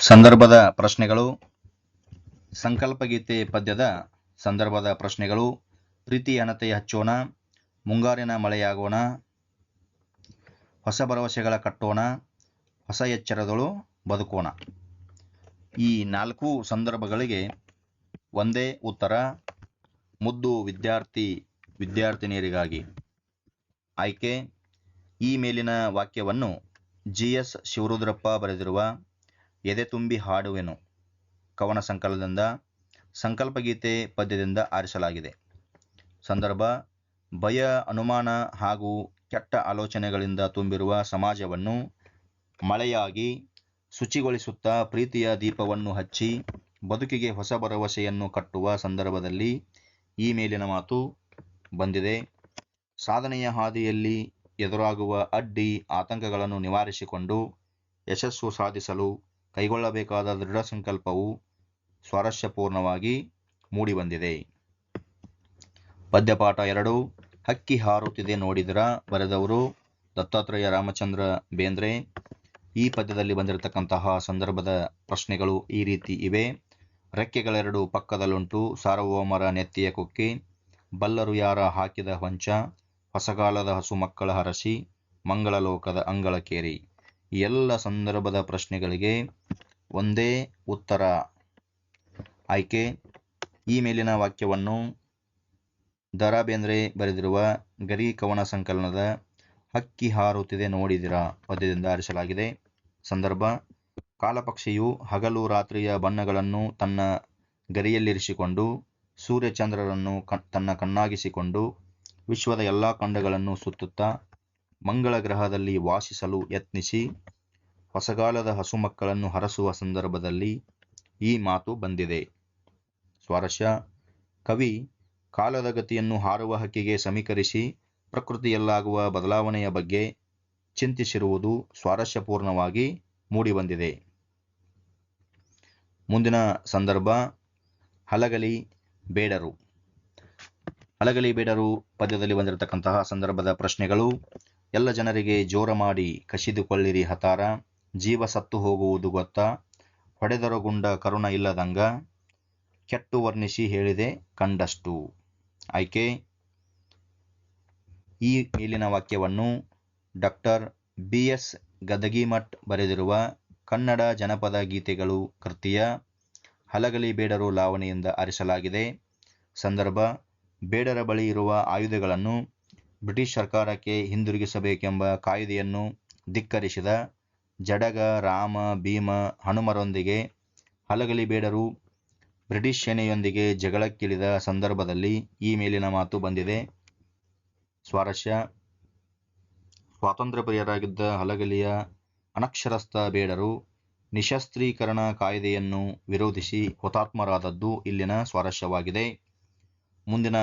ಸಂದರ್ಭದ ಪ್ರಶ್ನೆಗಳು. ಸಂಕಲ್ಪಗೀತೆ ಪದ್ಯದ ಸಂದರ್ಭದ ಪ್ರಶ್ನೆಗಳು. ಪ್ರೀತಿ ಹಣತೆ ಹಚ್ಚೋಣ, ಮುಂಗಾರಿನ ಮಳೆಯಾಗೋಣ, ಹೊಸ ಭರವಸೆಗಳ ಕಟ್ಟೋಣ, ಹೊಸ ಎಚ್ಚರದಳು ಬದುಕೋಣ. ಈ 4 ಸಂದರ್ಭಗಳಿಗೆ ಒಂದೇ ಉತ್ತರ. ಮುದ್ದು ವಿದ್ಯಾರ್ಥಿನಿಯರಿಗಾಗಿ ಆಯ್ಕೆ. ಈ ಮೇಲಿನ ವಾಕ್ಯವನ್ನು GS ಶಿವರುದ್ರಪ್ಪ ಬರೆದಿರುವ ಎದೆ ತುಂಬಿ ಹಾಡುವೆನು ಕವನ ಸಂಕಲನದಿಂದ ಸಂಕಲ್ಪಗೀತೆ ಪದ್ಯದಿಂದ ಆರಿಸಲಾಗಿದೆ. ಸಂದರ್ಭ: ಭಯ, ಅನುಮಾನ ಹಾಗೂ ಕೆಟ್ಟ ಆಲೋಚನೆಗಳಿಂದ ತುಂಬಿರುವ ಸಮಾಜವನ್ನು ಮಳೆಯಾಗಿ ಶುಚಿಗೊಳಿಸುತ್ತಾ ಪ್ರೀತಿಯ ದೀಪವನ್ನು ಹಚ್ಚಿ ಬದುಕಿಗೆ ಹೊಸ ಭರವಸೆಯನ್ನು ಕಟ್ಟುವ ಸಂದರ್ಭದಲ್ಲಿ ಈ ಮೇಲಿನ ಮಾತು ಬಂದಿದೆ. ಸಾಧನೆಯ ಹಾದಿಯಲ್ಲಿ ಎದುರಾಗುವ ಅಡ್ಡಿ ಆತಂಕಗಳನ್ನು ನಿವಾರಿಸಿಕೊಂಡು ಯಶಸ್ಸು ಸಾಧಿಸಲು ಕೈಗೊಳ್ಳಬೇಕಾದ ದೃಢ ಸಂಕಲ್ಪವು ಸ್ವಾರಸ್ಯಪೂರ್ಣವಾಗಿ ಮೂಡಿಬಂದಿದೆ. ಪದ್ಯಪಾಠ 2. ಹಕ್ಕಿ ಹಾರುತ್ತಿದೆ ನೋಡಿದಿರಾ. ಬರೆದವರು ದತ್ತಾತ್ರೇಯ ರಾಮಚಂದ್ರ ಬೇಂದ್ರೆ. ಈ ಪದ್ಯದಲ್ಲಿ ಬಂದಿರತಕ್ಕಂತಹ ಸಂದರ್ಭದ ಪ್ರಶ್ನೆಗಳು ಈ ರೀತಿ ಇವೆ. ರೆಕ್ಕೆಗಳೆರಡು ಪಕ್ಕದಲ್ಲುಂಟು, ಸಾರ್ವಭೌಮರ ನೆತ್ತಿಯ ಕುಕ್ಕಿ, ಬಲ್ಲರು ಯಾರ ಹಾಕಿದ ಹೊಂಚ, ಹೊಸಗಾಲದ ಹಸು ಮಕ್ಕಳ ಹರಸಿ, ಮಂಗಳ ಲೋಕದ ಅಂಗಳ ಕೇರಿ. ಈ ಎಲ್ಲ ಸಂದರ್ಭದ ಪ್ರಶ್ನೆಗಳಿಗೆ ಒಂದೇ ಉತ್ತರ. ಆಯ್ಕೆ. ಈ ಮೇಲಿನ ವಾಕ್ಯವನ್ನು ದ.ರಾ. ಬೇಂದ್ರೆ ಬರೆದಿರುವ ಗರಿ ಕವನ ಸಂಕಲನದ ಹಕ್ಕಿ ಹಾರುತ್ತಿದೆ ನೋಡಿದಿರಾ ಪದ್ಯದಿಂದ ಆರಿಸಲಾಗಿದೆ. ಸಂದರ್ಭ: ಕಾಲಪಕ್ಷಿಯು ಹಗಲು ರಾತ್ರಿಯ ಬಣ್ಣಗಳನ್ನು ತನ್ನ ಗರಿಯಲ್ಲಿರಿಸಿಕೊಂಡು ಸೂರ್ಯಚಂದ್ರರನ್ನು ತನ್ನ ಕಣ್ಣಾಗಿಸಿಕೊಂಡು ವಿಶ್ವದ ಎಲ್ಲ ಖಂಡಗಳನ್ನು ಸುತ್ತುತ್ತಾ ಮಂಗಳ ಗ್ರಹದಲ್ಲಿ ವಾಸಿಸಲು ಯತ್ನಿಸಿ ಹೊಸಗಾಲದ ಹಸು ಮಕ್ಕಳನ್ನು ಹರಸುವ ಸಂದರ್ಭದಲ್ಲಿ ಈ ಮಾತು ಬಂದಿದೆ. ಸ್ವಾರಸ್ಯ: ಕವಿ ಕಾಲದ ಗತಿಯನ್ನು ಹಾರುವ ಹಕ್ಕಿಗೆ ಸಮೀಕರಿಸಿ ಪ್ರಕೃತಿಯಲ್ಲಾಗುವ ಬದಲಾವಣೆಯ ಬಗ್ಗೆ ಚಿಂತಿಸಿರುವುದು ಸ್ವಾರಸ್ಯಪೂರ್ಣವಾಗಿ ಮೂಡಿಬಂದಿದೆ. ಮುಂದಿನ ಸಂದರ್ಭ: ಹಲಗಲಿ ಬೇಡರು. ಹಲಗಲಿ ಬೇಡರು ಪದ್ಯದಲ್ಲಿ ಬಂದಿರತಕ್ಕಂತಹ ಸಂದರ್ಭದ ಪ್ರಶ್ನೆಗಳು. ಎಲ್ಲ ಜನರಿಗೆ ಜೋರ ಮಾಡಿ ಕಸಿದುಕೊಳ್ಳಿರಿ ಹತಾರ, ಜೀವ ಸತ್ತು ಹೋಗುವುದು ಗೊತ್ತಾ, ಹೊಡೆದರಗುಂಡ ಕರುಣ ಇಲ್ಲದಂಗ, ಕೆಟ್ಟು ವರ್ಣಿಸಿ ಹೇಳಿದೆ ಕಂಡಷ್ಟು. ಆಯ್ಕೆ. ಈ ಮೇಲಿನ ವಾಕ್ಯವನ್ನು ಡಾಕ್ಟರ್ BS ಗದಗಿಮಠ್ ಬರೆದಿರುವ ಕನ್ನಡ ಜನಪದ ಗೀತೆಗಳು ಕೃತಿಯ ಹಲಗಲಿ ಬೇಡರು ಲಾವಣಿಯಿಂದ ಆರಿಸಲಾಗಿದೆ. ಸಂದರ್ಭ: ಬೇಡರ ಬಳಿ ಇರುವ ಆಯುಧಗಳನ್ನು ಬ್ರಿಟಿಷ್ ಸರ್ಕಾರಕ್ಕೆ ಹಿಂದಿರುಗಿಸಬೇಕೆಂಬ ಕಾಯ್ದೆಯನ್ನು ಧಿಕ್ಕರಿಸಿದ ಜಡಗ, ರಾಮ, ಭೀಮ, ಹನುಮರೊಂದಿಗೆ ಹಲಗಲಿ ಬೇಡರು ಬ್ರಿಟಿಷ್ ಸೇನೆಯೊಂದಿಗೆ ಜಗಳಕ್ಕಿಳಿದ ಸಂದರ್ಭದಲ್ಲಿ ಈ ಮೇಲಿನ ಮಾತು ಬಂದಿದೆ. ಸ್ವಾರಸ್ಯ: ಸ್ವಾತಂತ್ರ್ಯ ಪ್ರಿಯರಾಗಿದ್ದ ಹಲಗಲಿಯ ಅನಕ್ಷರಸ್ಥ ಬೇಡರು ನಿಶಸ್ತ್ರೀಕರಣ ಕಾಯ್ದೆಯನ್ನು ವಿರೋಧಿಸಿ ಹುತಾತ್ಮರಾದದ್ದು ಇಲ್ಲಿನ ಸ್ವಾರಸ್ಯವಾಗಿದೆ. ಮುಂದಿನ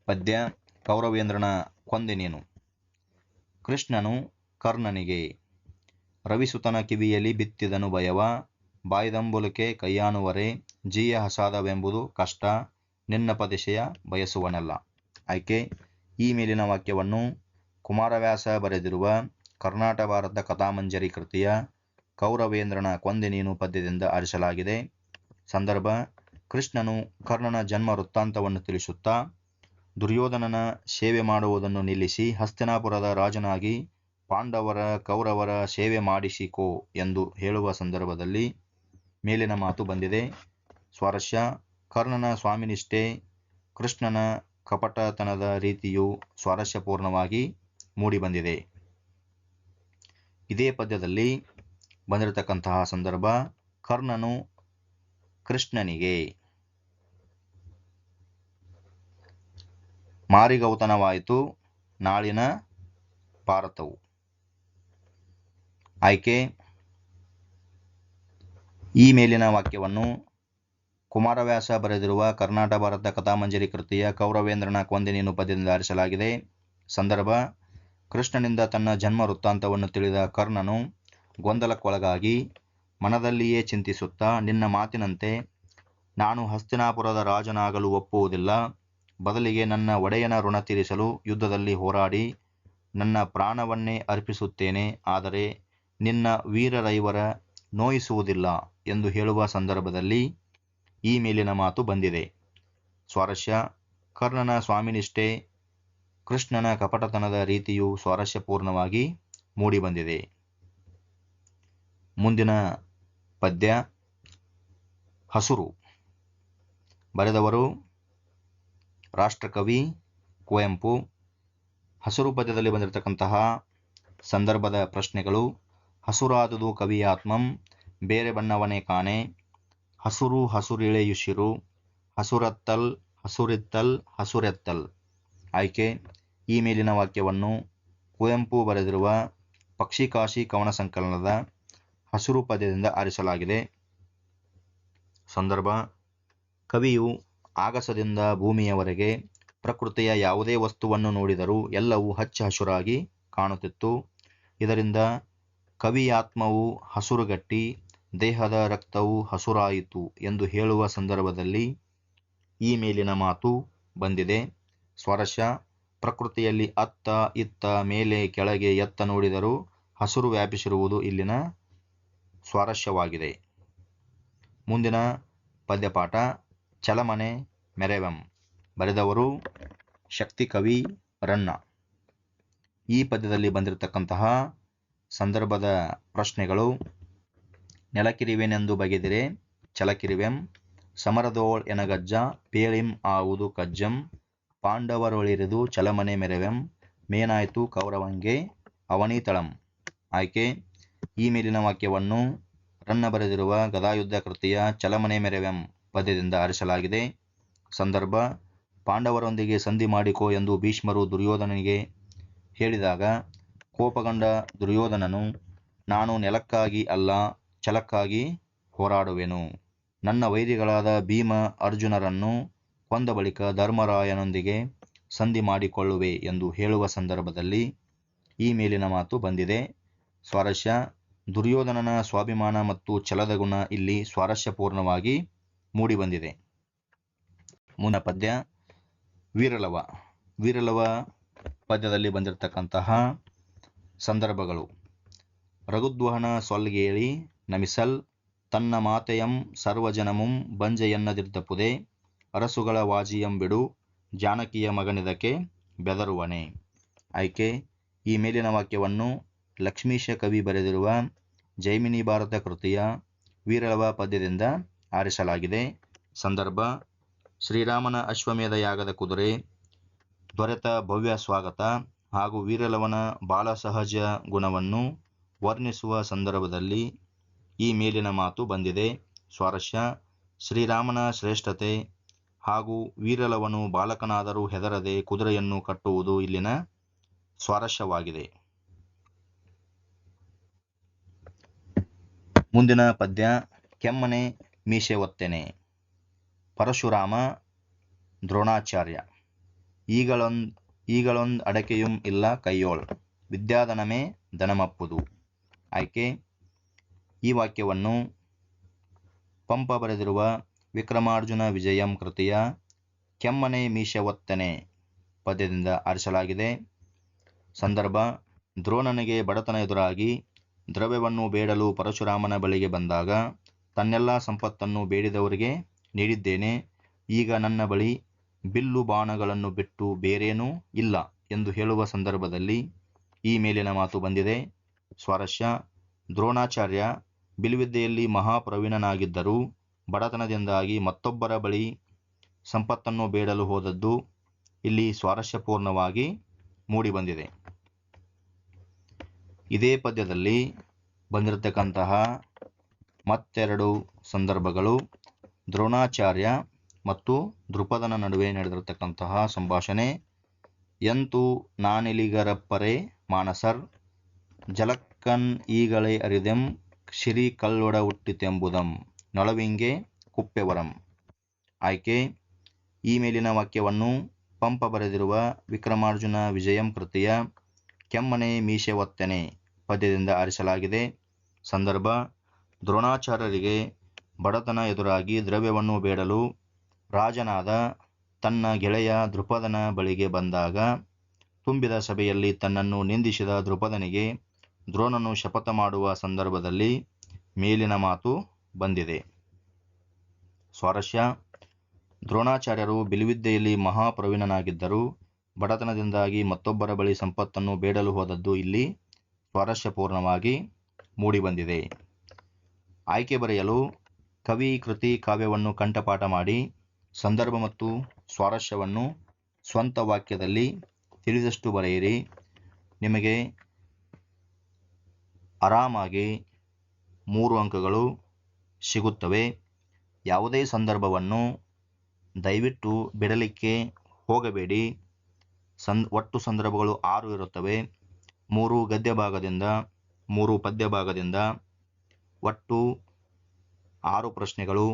ಪದ್ಯ: ಕೌರವೇಂದ್ರನ ಕೊಂದೆ ನೀನು. ಕೃಷ್ಣನು ಕರ್ಣನಿಗೆ ರವಿಸುತನ ಕಿವಿಯಲ್ಲಿ ಬಿತ್ತಿದನು ಭಯವ, ಬಾಯ್ದಂಬುಲಕ್ಕೆ ಕೈಯಾನುವರೆ, ಜೀಯ ಹಸಾದವೆಂಬುದು ಕಷ್ಟ, ನಿನ್ನ ಪದಿಶೆಯ ಬಯಸುವನೆಲ್ಲ. ಆಯ್ಕೆ. ಈ ಮೇಲಿನ ವಾಕ್ಯವನ್ನು ಕುಮಾರವ್ಯಾಸ ಬರೆದಿರುವ ಕರ್ನಾಟ ಭಾರತ ಕಥಾಮಂಜರಿ ಕೃತಿಯ ಕೌರವೇಂದ್ರನ ಕೊಂದೆ ನೀನು ಪದ್ಯದಿಂದ ಆರಿಸಲಾಗಿದೆ. ಸಂದರ್ಭ: ಕೃಷ್ಣನು ಕರ್ಣನ ಜನ್ಮ ವೃತ್ತಾಂತವನ್ನು ತಿಳಿಸುತ್ತಾ ದುರ್ಯೋಧನನ ಸೇವೆ ಮಾಡುವುದನ್ನು ನಿಲ್ಲಿಸಿ ಹಸ್ತಿನಾಪುರದ ರಾಜನಾಗಿ ಪಾಂಡವರ ಕೌರವರ ಸೇವೆ ಮಾಡಿಸಿಕೋ ಎಂದು ಹೇಳುವ ಸಂದರ್ಭದಲ್ಲಿ ಮೇಲಿನ ಮಾತು ಬಂದಿದೆ. ಸ್ವಾರಸ್ಯ: ಕರ್ಣನ ಸ್ವಾಮಿನಿಷ್ಠೆ, ಕೃಷ್ಣನ ಕಪಟತನದ ರೀತಿಯು ಸ್ವಾರಸ್ಯಪೂರ್ಣವಾಗಿ ಮೂಡಿಬಂದಿದೆ. ಇದೇ ಪದ್ಯದಲ್ಲಿ ಬಂದಿರತಕ್ಕಂತಹ ಸಂದರ್ಭ: ಕರ್ಣನು ಕೃಷ್ಣನಿಗೆ ಮಾರಿಗೌತಣವಾಯಿತು ನಾಳಿನ ಭಾರತವು. ಆಯ್ಕೆ. ಈ ಮೇಲಿನ ವಾಕ್ಯವನ್ನು ಕುಮಾರವ್ಯಾಸ ಬರೆದಿರುವ ಕರ್ನಾಟ ಭಾರತ ಕಥಾಮಂಜರಿ ಕೃತಿಯ ಕೌರವೇಂದ್ರನ ಕೊಂದೆ ನೀನು ಪದ್ಯದಿಂದ ಆರಿಸಲಾಗಿದೆ. ಸಂದರ್ಭ: ಕೃಷ್ಣನಿಂದ ತನ್ನ ಜನ್ಮ ವೃತ್ತಾಂತವನ್ನು ತಿಳಿದ ಕರ್ಣನು ಗೊಂದಲಕ್ಕೊಳಗಾಗಿ ಮನದಲ್ಲಿಯೇ ಚಿಂತಿಸುತ್ತಾ ನಿನ್ನ ಮಾತಿನಂತೆ ನಾನು ಹಸ್ತಿನಾಪುರದ ರಾಜನಾಗಲು ಒಪ್ಪುವುದಿಲ್ಲ, ಬದಲಿಗೆ ನನ್ನ ಒಡೆಯನ ಋಣ ತೀರಿಸಲು ಯುದ್ಧದಲ್ಲಿ ಹೋರಾಡಿ ನನ್ನ ಪ್ರಾಣವನ್ನೇ ಅರ್ಪಿಸುತ್ತೇನೆ, ಆದರೆ ನಿನ್ನ ವೀರರೈವರ ನೋಯಿಸುವುದಿಲ್ಲ ಎಂದು ಹೇಳುವ ಸಂದರ್ಭದಲ್ಲಿ ಈ ಮೇಲಿನ ಮಾತು ಬಂದಿದೆ. ಸ್ವಾರಸ್ಯ: ಕರ್ಣನ ಸ್ವಾಮಿನಿಷ್ಠೆ, ಕೃಷ್ಣನ ಕಪಟತನದ ರೀತಿಯು ಸ್ವಾರಸ್ಯಪೂರ್ಣವಾಗಿ ಮೂಡಿಬಂದಿದೆ. ಮುಂದಿನ ಪದ್ಯ ಹಸುರು. ಬರೆದವರು ರಾಷ್ಟ್ರಕವಿ ಕುವೆಂಪು. ಹಸುರು ಪದ್ಯದಲ್ಲಿ ಬಂದಿರತಕ್ಕಂತಹ ಸಂದರ್ಭದ ಪ್ರಶ್ನೆಗಳು: ಹಸುರಾದುದು ಕವಿಯಾತ್ಮಂ, ಬೇರೆ ಬಣ್ಣವನೇ ಕಾಣೆ, ಹಸುರು ಹಸುರಿಳೆಯುಸಿರು, ಹಸುರತ್ತಲ್ ಹಸುರಿತ್ತಲ್ ಹಸುರೆತ್ತಲ್. ಆಯ್ಕೆ: ಈ ಮೇಲಿನ ವಾಕ್ಯವನ್ನು ಕುವೆಂಪು ಬರೆದಿರುವ ಪಕ್ಷಿಕಾಶಿ ಕವನ ಸಂಕಲನದ ಹಸುರು ಪದ್ಯದಿಂದ ಆರಿಸಲಾಗಿದೆ. ಸಂದರ್ಭ: ಕವಿಯು ಆಗಸದಿಂದ ಭೂಮಿಯವರೆಗೆ ಪ್ರಕೃತಿಯ ಯಾವುದೇ ವಸ್ತುವನ್ನು ನೋಡಿದರೂ ಎಲ್ಲವೂ ಹಚ್ಚ ಹಸುರಾಗಿ ಕಾಣುತ್ತಿತ್ತು. ಇದರಿಂದ ಕವಿಯಾತ್ಮವು ಹಸುರುಗಟ್ಟಿ ದೇಹದ ರಕ್ತವು ಹಸುರಾಯಿತು ಎಂದು ಹೇಳುವ ಸಂದರ್ಭದಲ್ಲಿ ಈ ಮೇಲಿನ ಮಾತು ಬಂದಿದೆ. ಸ್ವಾರಸ್ಯ: ಪ್ರಕೃತಿಯಲ್ಲಿ ಅತ್ತ ಇತ್ತ ಮೇಲೆ ಕೆಳಗೆ ಎತ್ತ ನೋಡಿದರೂ ಹಸುರು ವ್ಯಾಪಿಸಿರುವುದು ಇಲ್ಲಿನ ಸ್ವಾರಸ್ಯವಾಗಿದೆ. ಮುಂದಿನ ಪದ್ಯಪಾಠ ಚಲಮನೆ ಮೆರೆವೆಂ. ಬರೆದವರು ಶಕ್ತಿಕವಿ ರನ್ನ. ಈ ಪದ್ಯದಲ್ಲಿ ಬಂದಿರತಕ್ಕಂತಹ ಸಂದರ್ಭದ ಪ್ರಶ್ನೆಗಳು: ನೆಲಕಿರಿವೆನೆಂದು ಬಗೆದಿರೆ ಛಲಕಿರಿವೆಂ, ಸಮರದೋಳ್ ಎನಗಜ್ಜ ಪೇಳಿಂ ಆವುದು ಕಜ್ಜಂ, ಪಾಂಡವರೊಳಿರಿದು ಚಲಮನೆ ಮೆರೆವೆಂ, ಮೇನಾಯ್ತು ಕೌರವಂಗೆ ಅವನೀತಳಂ. ಆಯ್ಕೆ: ಈ ಮೇಲಿನ ವಾಕ್ಯವನ್ನು ರನ್ನ ಬರೆದಿರುವ ಗದಾಯುದ್ಧ ಕೃತಿಯ ಚಲಮನೆ ಮೆರೆವೆಂ ಪದ್ಯದಿಂದ ಆರಿಸಲಾಗಿದೆ. ಸಂದರ್ಭ: ಪಾಂಡವರೊಂದಿಗೆ ಸಂಧಿ ಮಾಡಿಕೋ ಎಂದು ಭೀಷ್ಮರು ದುರ್ಯೋಧನನಿಗೆ ಹೇಳಿದಾಗ ಕೋಪಗೊಂಡ ದುರ್ಯೋಧನನು, ನಾನು ನೆಲಕ್ಕಾಗಿ ಅಲ್ಲ ಛಲಕ್ಕಾಗಿ ಹೋರಾಡುವೆನು, ನನ್ನ ವೈರಿಗಳಾದ ಭೀಮ ಅರ್ಜುನರನ್ನು ಕೊಂದ ಬಳಿಕ ಧರ್ಮರಾಯನೊಂದಿಗೆ ಸಂಧಿ ಮಾಡಿಕೊಳ್ಳುವೆ ಎಂದು ಹೇಳುವ ಸಂದರ್ಭದಲ್ಲಿ ಈ ಮೇಲಿನ ಮಾತು ಬಂದಿದೆ. ಸ್ವಾರಸ್ಯ: ದುರ್ಯೋಧನನ ಸ್ವಾಭಿಮಾನ ಮತ್ತು ಛಲದ ಗುಣ ಇಲ್ಲಿ ಸ್ವಾರಸ್ಯಪೂರ್ಣವಾಗಿ ಮೂಡಿಬಂದಿದೆ. ಮುಂದಿನ ಪದ್ಯ ವೀರಲವ. ವೀರಲವ ಪದ್ಯದಲ್ಲಿ ಬಂದಿರತಕ್ಕಂತಹ ಸಂದರ್ಭಗಳು: ರಘುದ್ವಹನ ಸೊಲ್ಗೇಳಿ ನಮಿಸಲ್, ತನ್ನ ಮಾತೆಯಂ ಸರ್ವಜನಮುಂ ಬಂಜೆಯನ್ನದಿರ್ದಪುದೆ, ಅರಸುಗಳ ವಾಜಿಯಂ ಬಿಡು ಜಾನಕಿಯ ಮಗನಿದಕ್ಕೆ ಬೆದರುವನೆ. ಆಯ್ಕೆ: ಈ ಮೇಲಿನ ವಾಕ್ಯವನ್ನು ಲಕ್ಷ್ಮೀಶ ಕವಿ ಬರೆದಿರುವ ಜೈಮಿನಿ ಭಾರತ ಕೃತಿಯ ವೀರಲವ ಪದ್ಯದಿಂದ ಆರಿಸಲಾಗಿದೆ. ಸಂದರ್ಭ: ಶ್ರೀರಾಮನ ಅಶ್ವಮೇಧ ಯಾಗದ ಕುದುರೆ ದೊರೆತ ಭವ್ಯ ಸ್ವಾಗತ ಹಾಗೂ ವೀರಲವನ ಬಾಲಸಹಜ ಗುಣವನ್ನು ವರ್ಣಿಸುವ ಸಂದರ್ಭದಲ್ಲಿ ಈ ಮೇಲಿನ ಮಾತು ಬಂದಿದೆ. ಸ್ವಾರಸ್ಯ: ಶ್ರೀರಾಮನ ಶ್ರೇಷ್ಠತೆ ಹಾಗೂ ವೀರಲವನು ಬಾಲಕನಾದರೂ ಹೆದರದೆ ಕುದುರೆಯನ್ನು ಕಟ್ಟುವುದು ಇಲ್ಲಿನ ಸ್ವಾರಸ್ಯವಾಗಿದೆ. ಮುಂದಿನ ಪದ್ಯ ಕೆಮ್ಮನೆ ಮೀಸೆ ಒತ್ತೆನೆ. ಪರಶುರಾಮ ದ್ರೋಣಾಚಾರ್ಯ. ಈಗಳೊಂದ್ ಅಡಕೆಯುಂ ಇಲ್ಲ ಕೈಯೋಳ್, ವಿದ್ಯಾಧನಮೇ ಧನಮಪ್ಪುದು. ಆಯ್ಕೆ: ಈ ವಾಕ್ಯವನ್ನು ಪಂಪ ಬರೆದಿರುವ ವಿಕ್ರಮಾರ್ಜುನ ವಿಜಯಂ ಕೃತಿಯ ಕೆಮ್ಮನೆ ಮೀಸೆ ಒತ್ತೆನೆ ಪದ್ಯದಿಂದ ಆರಿಸಲಾಗಿದೆ. ಸಂದರ್ಭ: ದ್ರೋಣನಿಗೆ ಬಡತನ ಎದುರಾಗಿ ದ್ರವ್ಯವನ್ನು ಬೇಡಲು ಪರಶುರಾಮನ ಬಳಿಗೆ ಬಂದಾಗ, ತನ್ನೆಲ್ಲ ಸಂಪತ್ತನ್ನು ಬೇಡಿದವರಿಗೆ ನೀಡಿದ್ದೇನೆ, ಈಗ ನನ್ನ ಬಳಿ ಬಿಲ್ಲು ಬಾಣಗಳನ್ನು ಬಿಟ್ಟು ಬೇರೇನೂ ಇಲ್ಲ ಎಂದು ಹೇಳುವ ಸಂದರ್ಭದಲ್ಲಿ ಈ ಮೇಲಿನ ಮಾತು ಬಂದಿದೆ. ಸ್ವಾರಸ್ಯ: ದ್ರೋಣಾಚಾರ್ಯ ಬಿಲ್ವಿದ್ಯೆಯಲ್ಲಿ ಮಹಾಪ್ರವೀಣನಾಗಿದ್ದರೂ ಬಡತನದಿಂದಾಗಿ ಮತ್ತೊಬ್ಬರ ಬಳಿ ಸಂಪತ್ತನ್ನು ಬೇಡಲು ಹೋದದ್ದು ಇಲ್ಲಿ ಸ್ವಾರಸ್ಯಪೂರ್ಣವಾಗಿ ಮೂಡಿಬಂದಿದೆ. ಇದೇ ಪದ್ಯದಲ್ಲಿ ಬಂದಿರತಕ್ಕಂತಹ ಮತ್ತೆರಡು ಸಂದರ್ಭಗಳು: ದ್ರೋಣಾಚಾರ್ಯ ಮತ್ತು ದೃಪದನ ನಡುವೆ ನಡೆದಿರತಕ್ಕಂತಹ ಸಂಭಾಷಣೆ. ಎಂತೂ ನಾನಿಲಿಗರಪ್ಪರೆ ಮಾನಸರ್, ಜಲಕ್ಕನ್ ಈಗಳೆ ಅರಿದೆಂ ಶಿರಿ ಕಲ್ಲೊಡ ಹುಟ್ಟಿತೆಂಬುದಂ, ನೊಳವಿಂಗೆ ಕುಪ್ಪೆವರಂ. ಆಯ್ಕೆ: ಈ ಮೇಲಿನ ವಾಕ್ಯವನ್ನು ಪಂಪ ಬರೆದಿರುವ ವಿಕ್ರಮಾರ್ಜುನ ವಿಜಯಂ ಕೃತಿಯ ಕೆಮ್ಮನೆ ಮೀಸೆ ಒತ್ತೆನೆ ಪದ್ಯದಿಂದ ಆರಿಸಲಾಗಿದೆ. ಸಂದರ್ಭ: ದ್ರೋಣಾಚಾರ್ಯರಿಗೆ ಬಡತನ ಎದುರಾಗಿ ದ್ರವ್ಯವನ್ನು ಬೇಡಲು ರಾಜನಾದ ತನ್ನ ಗೆಳೆಯ ದೃಪದನ ಬಳಿಗೆ ಬಂದಾಗ ತುಂಬಿದ ಸಭೆಯಲ್ಲಿ ತನ್ನನ್ನು ನಿಂದಿಸಿದ ದೃಪದನಿಗೆ ದ್ರೋಣನು ಶಪಥ ಮಾಡುವ ಸಂದರ್ಭದಲ್ಲಿ ಮೇಲಿನ ಮಾತು ಬಂದಿದೆ. ಸ್ವಾರಸ್ಯ: ದ್ರೋಣಾಚಾರ್ಯರು ಬಿಲ್ಲುವಿದ್ಯೆಯಲ್ಲಿ ಮಹಾಪ್ರವೀಣನಾಗಿದ್ದರೂ ಬಡತನದಿಂದಾಗಿ ಮತ್ತೊಬ್ಬರ ಬಳಿ ಸಂಪತ್ತನ್ನು ಬೇಡಲು ಹೋದದ್ದು ಇಲ್ಲಿ ಸ್ವಾರಸ್ಯಪೂರ್ಣವಾಗಿ ಮೂಡಿಬಂದಿದೆ. ಆಯ್ಕೆ ಬರೆಯಲು ಕವಿ ಕೃತಿ ಕಾವ್ಯವನ್ನು ಕಂಠಪಾಠ ಮಾಡಿ ಸಂದರ್ಭ ಮತ್ತು ಸ್ವಾರಸ್ಯವನ್ನು ಸ್ವಂತ ವಾಕ್ಯದಲ್ಲಿ ತಿಳಿದಷ್ಟು ಬರೆಯಿರಿ. ನಿಮಗೆ ಆರಾಮಾಗಿ 3 ಅಂಕಗಳು ಸಿಗುತ್ತವೆ. ಯಾವುದೇ ಸಂದರ್ಭವನ್ನು ದಯವಿಟ್ಟು ಬಿಡಲಿಕ್ಕೆ ಹೋಗಬೇಡಿ. ಒಟ್ಟು ಸಂದರ್ಭಗಳು 6 ಇರುತ್ತವೆ. 3 ಗದ್ಯ ಭಾಗದಿಂದ 3 ಪದ್ಯ ಭಾಗದಿಂದ ಒಟ್ಟು 6 ಪ್ರಶ್ನೆಗಳು.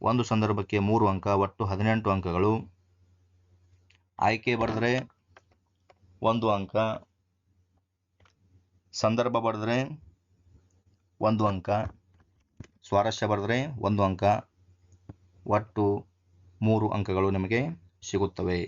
ಒಂದು ಸಂದರ್ಭಕ್ಕೆ 3 ಅಂಕ, ಒಟ್ಟು 18 ಅಂಕಗಳು. ಆಯ್ಕೆ ಬರೆದ್ರೆ 1 ಅಂಕ, ಸಂದರ್ಭ ಬರೆದ್ರೆ 1 ಅಂಕ, ಸ್ವಾರಸ್ಯ ಬರೆದ್ರೆ 1 ಅಂಕ, ಒಟ್ಟು 3 ಅಂಕಗಳು ನಿಮಗೆ ಸಿಗುತ್ತವೆ.